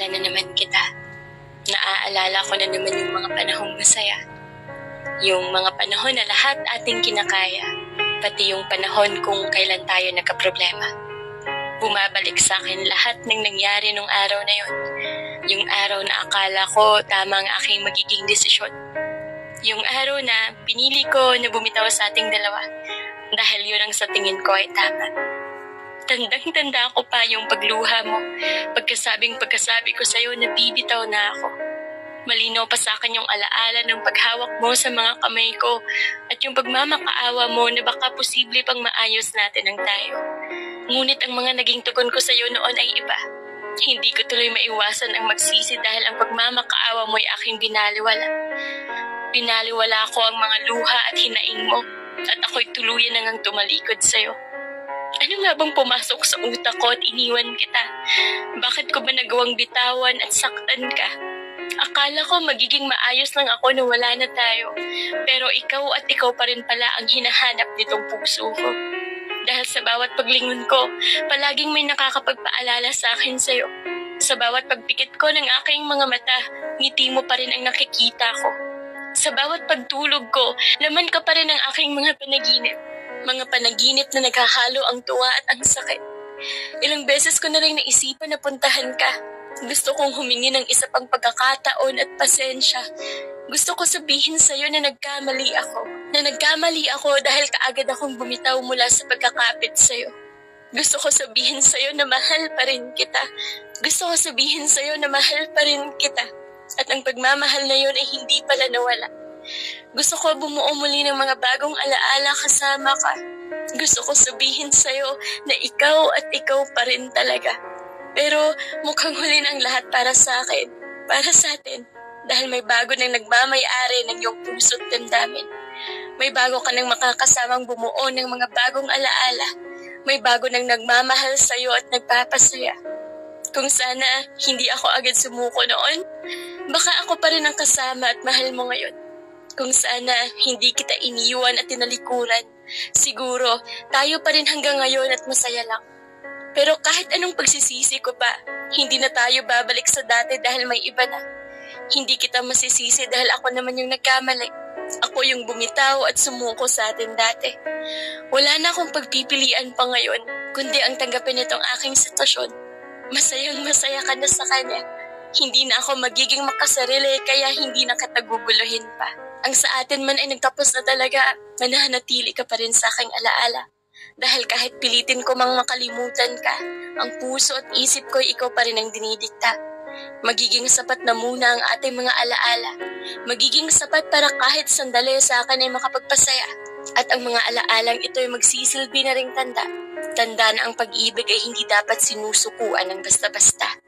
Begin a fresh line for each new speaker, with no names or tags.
Naaalala na naman kita. Naaalala ko na naman yung mga panahong masaya. Yung mga panahon na lahat ating kinakaya. Pati yung panahon kung kailan tayo nagkaproblema. Bumabalik sa akin lahat ng nangyari nung araw na yon. Yung araw na akala ko tama ang aking magiging desisyon. Yung araw na pinili ko na bumitaw sa ating dalawa. Dahil yun ang sa tingin ko ay tama. Tandang-tanda ko pa yung pagluha mo. Pagkasabi ko sa'yo na bibitaw na ako. Malinaw pa sa akin yung alaala ng paghawak mo sa mga kamay ko at yung pagmamakaawa mo na baka posible pang maayos natin ang tayo. Ngunit ang mga naging tugon ko sa'yo noon ay iba. Hindi ko tuloy maiwasan ang magsisi dahil ang pagmamakaawa mo ay aking binaliwala. Binaliwala ko ang mga luha at hinaing mo at ako'y tuluyan nang tumalikod sa'yo. Ano nga bang pumasok sa utak ko at iniwan kita? Bakit ko ba nagawang bitawan at saktan ka? Akala ko magiging maayos lang ako na wala na tayo. Pero ikaw at ikaw pa rin pala ang hinahanap nitong puso ko. Dahil sa bawat paglingon ko, palaging may nakakapagpaalala sa akin sa'yo. Sa bawat pagpikit ko ng aking mga mata, ngiti mo pa rin ang nakikita ko. Sa bawat pagtulog ko, laman ka pa rin ang aking mga panaginip. Mga panaginip na naghahalo ang tuwa at ang sakit. Ilang beses ko na rin naisipan na puntahan ka. Gusto kong humingi ng isa pang pagkakataon at pasensya. Gusto ko sabihin sa'yo na nagkamali ako. Na nagkamali ako dahil kaagad akong bumitaw mula sa pagkakapit sa'yo. Gusto ko sabihin sa'yo na mahal pa rin kita. Gusto ko sabihin sa'yo na mahal pa rin kita. At ang pagmamahal na yun ay hindi pala nawala. Gusto ko bumuo muli ng mga bagong alaala kasama ka. Gusto ko sabihin sa'yo na ikaw at ikaw pa rin talaga. Pero mukhang huli ng lahat para sa akin, para sa atin. Dahil may bago nang nagmamay-ari ng iyong puso't damdamin. May bago ka nang makakasamang bumuo ng mga bagong alaala. May bago nang nagmamahal sa'yo at nagpapasaya. Kung sana hindi ako agad sumuko noon, baka ako pa rin ang kasama at mahal mo ngayon. Kung sana hindi kita iniwan at tinalikuran, siguro tayo pa rin hanggang ngayon at masaya lang. Pero kahit anong pagsisisi ko pa, hindi na tayo babalik sa dati dahil may iba na. Hindi kita masisisi dahil ako naman yung nagkamali. Ako yung bumitaw at sumuko sa atin dati. Wala na akong pagpipilian pa ngayon, kundi ang tanggapin itong aking sitwasyon. Masayang masaya ka na sa kanya. Hindi na ako magiging makasarili kaya hindi na kita guguluhin pa. Ang sa atin man ay nagtapos na talaga, mananatili ka pa rin sa aking alaala. Dahil kahit pilitin ko mang makalimutan ka, ang puso at isip ko ay ikaw pa rin ang dinidikta. Magiging sapat na muna ang ating mga alaala. Magiging sapat para kahit sandali sa akin ay makapagpasaya. At ang mga alaalang ito ay magsisilbi na ring tanda. Tanda na ang pag-ibig ay hindi dapat sinusukuan ng basta-basta.